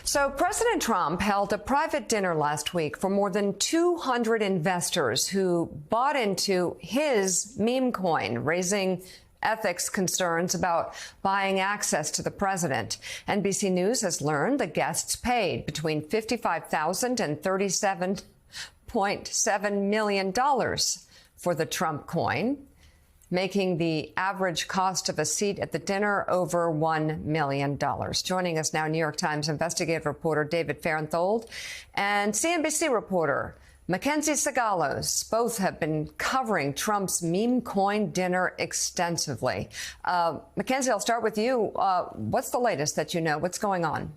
So President Trump held a private dinner last week for more than 200 investors who bought into his meme coin, raising ethics concerns about buying access to the president. NBC News has learned the guests paid between $55,000 and $37.7 million for the Trump coin, making the average cost of a seat at the dinner over $1 million. Joining us now, New York Times investigative reporter David Fahrenthold and CNBC reporter Mackenzie Sigalos. Both have been covering Trump's meme coin dinner extensively. Mackenzie, I'll start with you. What's the latest that you know? What's going on?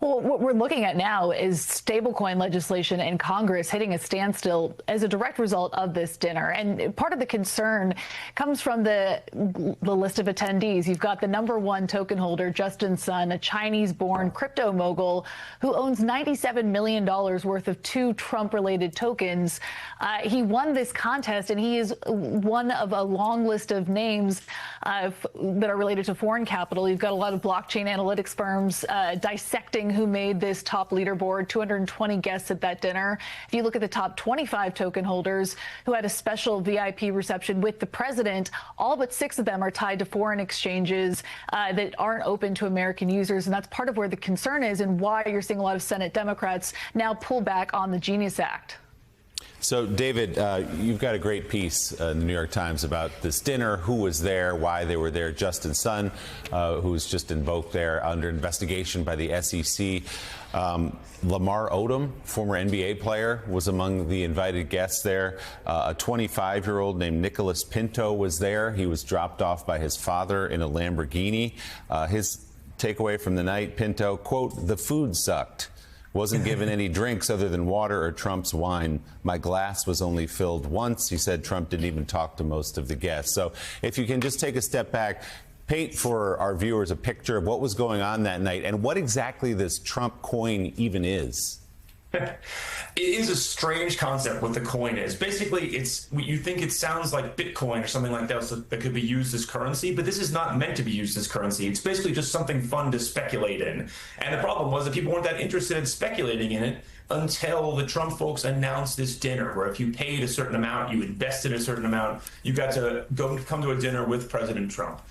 Well, what we're looking at now is stablecoin legislation in Congress hitting a standstill as a direct result of this dinner. And part of the concern comes from the list of attendees. You've got the #1 token holder, Justin Sun, a Chinese-born crypto mogul who owns $97 million worth of 2 Trump-related tokens. He won this contest, and he is one of a long list of names that are related to foreign capital. You've got a lot of blockchain analytics firms dissecting who made this top leaderboard, 220 guests at that dinner. If you look at the top 25 token holders who had a special VIP reception with the president, all but 6 of them are tied to foreign exchanges that aren't open to American users. And that's part of where the concern is and why you're seeing a lot of Senate Democrats now pull back on the Genius Act. So, David, you've got a great piece in the New York Times about this dinner, who was there, why they were there. Justin Sun, who was just invoked there under investigation by the SEC. Lamar Odom, former NBA player, was among the invited guests there. A 25-year-old named Nicholas Pinto was there. He was dropped off by his father in a Lamborghini. His takeaway from the night, Pinto, quote, "The food sucked. Wasn't given any drinks other than water or Trump's wine. My glass was only filled once." He said Trump didn't even talk to most of the guests. So if you can just take a step back, paint for our viewers a picture of what was going on that night and what exactly this Trump coin even is. It is a strange concept what the coin is. Basically, you think it sounds like Bitcoin or something like that that could be used as currency, but this is not meant to be used as currency. It's basically just something fun to speculate in. And the problem was that people weren't that interested in speculating in it until the Trump folks announced this dinner, where if you paid a certain amount, you invested a certain amount, you got to come to a dinner with President Trump.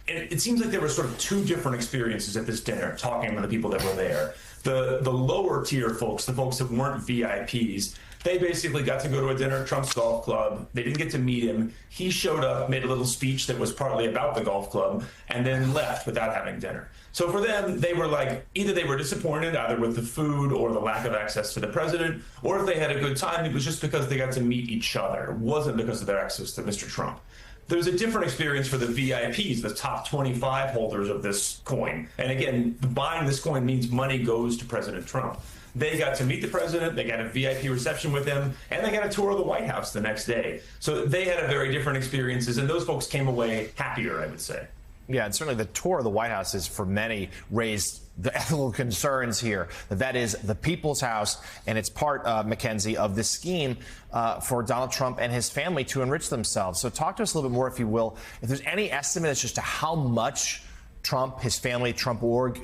And it seems like there were sort of 2 different experiences at this dinner, talking to the people that were there. The lower tier folks, the folks that weren't VIPs, they basically got to go to a dinner at Trump's golf club. They didn't get to meet him. He showed up, made a little speech that was partly about the golf club, and then left without having dinner. So for them, they were like, either they were disappointed either with the food or the lack of access to the president, or if they had a good time, it was just because they got to meet each other. It wasn't because of their access to Mr. Trump. There's a different experience for the VIPs, the top 25 holders of this coin. And again, buying this coin means money goes to President Trump. They got to meet the president, they got a VIP reception with him, and they got a tour of the White House the next day. So they had a very different experiences, and those folks came away happier, I would say. Yeah, and certainly the tour of the White House is, for many, raised the ethical concerns here. That is the people's house, and it's part, Mackenzie, of this scheme for Donald Trump and his family to enrich themselves. So talk to us a little bit more, if you will, if there's any estimate as just to how much Trump, his family, Trump Org,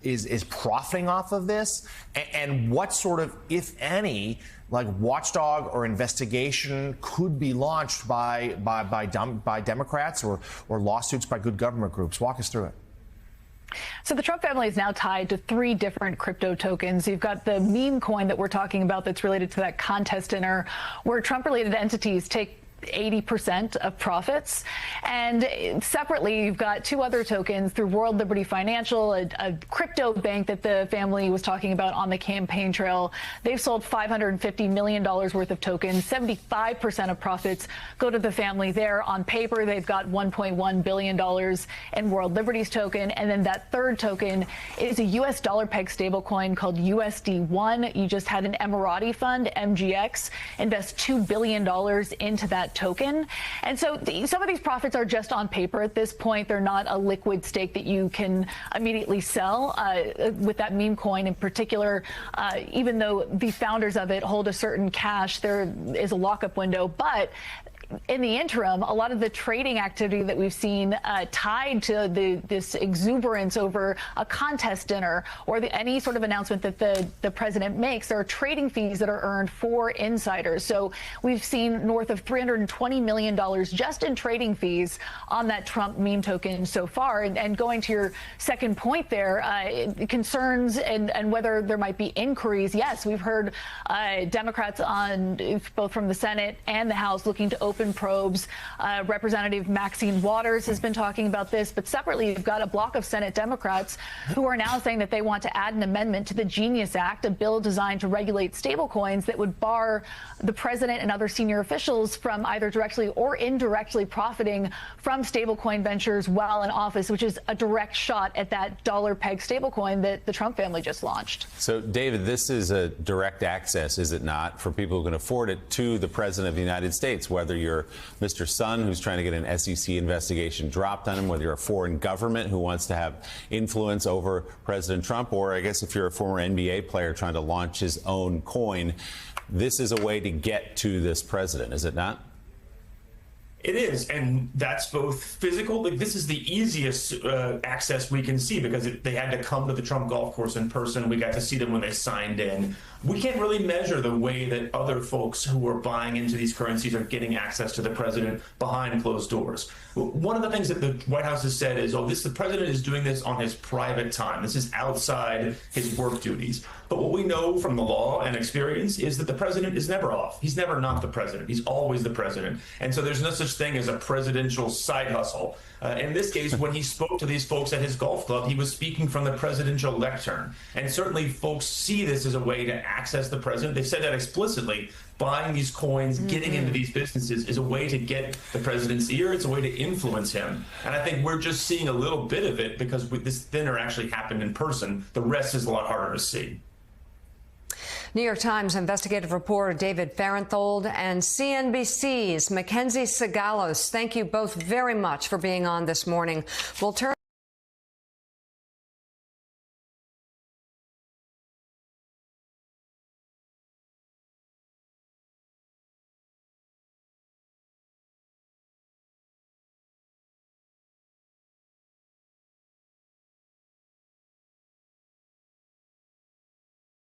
is profiting off of this, and what sort of, if any, like watchdog or investigation could be launched by Democrats or lawsuits by good government groups. Walk us through it. So the Trump family is now tied to 3 different crypto tokens. You've got the meme coin that we're talking about that's related to that contest dinner, where Trump-related entities take 80% of profits. And separately, you've got 2 other tokens through World Liberty Financial, a crypto bank that the family was talking about on the campaign trail. They've sold $550 million worth of tokens. 75% of profits go to the family there. On paper, they've got $1.1 billion in World Liberty's token. And then that third token is a U.S. dollar peg stablecoin called USD1. You just had an Emirati fund, MGX, invest $2 billion into that token. And so some of these profits are just on paper at this point. They're not a liquid stake that you can immediately sell. With that meme coin in particular, even though the founders of it hold a certain cash, there is a lockup window. But in the interim, a lot of the trading activity that we've seen tied to this exuberance over a contest dinner or any sort of announcement that the president makes, there are trading fees that are earned for insiders. So we've seen north of $320 million just in trading fees on that Trump meme token so far. And going to your second point there, concerns and whether there might be inquiries. Yes, we've heard Democrats on both from the Senate and the House looking to open probes. Representative Maxine Waters has been talking about this, but separately, you've got a block of Senate Democrats who are now saying that they want to add an amendment to the Genius Act, a bill designed to regulate stablecoins that would bar the president and other senior officials from either directly or indirectly profiting from stablecoin ventures while in office, which is a direct shot at that dollar peg stablecoin that the Trump family just launched. So, David, this is a direct access, is it not, for people who can afford it to the president of the United States, whether you're Mr. Son, who's trying to get an SEC investigation dropped on him, whether you're a foreign government who wants to have influence over President Trump, or I guess if you're a former NBA player trying to launch his own coin. This is a way to get to this president, is it not? It is, and that's both physical. Like, this is the easiest access we can see because they had to come to the Trump golf course in person. We got to see them when they signed in. We can't really measure the way that other folks who are buying into these currencies are getting access to the president behind closed doors. One of the things that the White House has said is, the president is doing this on his private time. This is outside his work duties. But what we know from the law and experience is that the president is never off. He's never not the president. He's always the president. And so there's no such thing as a presidential side hustle. In this case, when he spoke to these folks at his golf club, he was speaking from the presidential lectern. And certainly folks see this as a way to access the president. They've said that explicitly. Buying these coins, getting into these businesses is a way to get the president's ear. It's a way to influence him. And I think we're just seeing a little bit of it because this dinner actually happened in person. The rest is a lot harder to see. New York Times investigative reporter David Fahrenthold and CNBC's Mackenzie Sigalos. Thank you both very much for being on this morning. We'll turn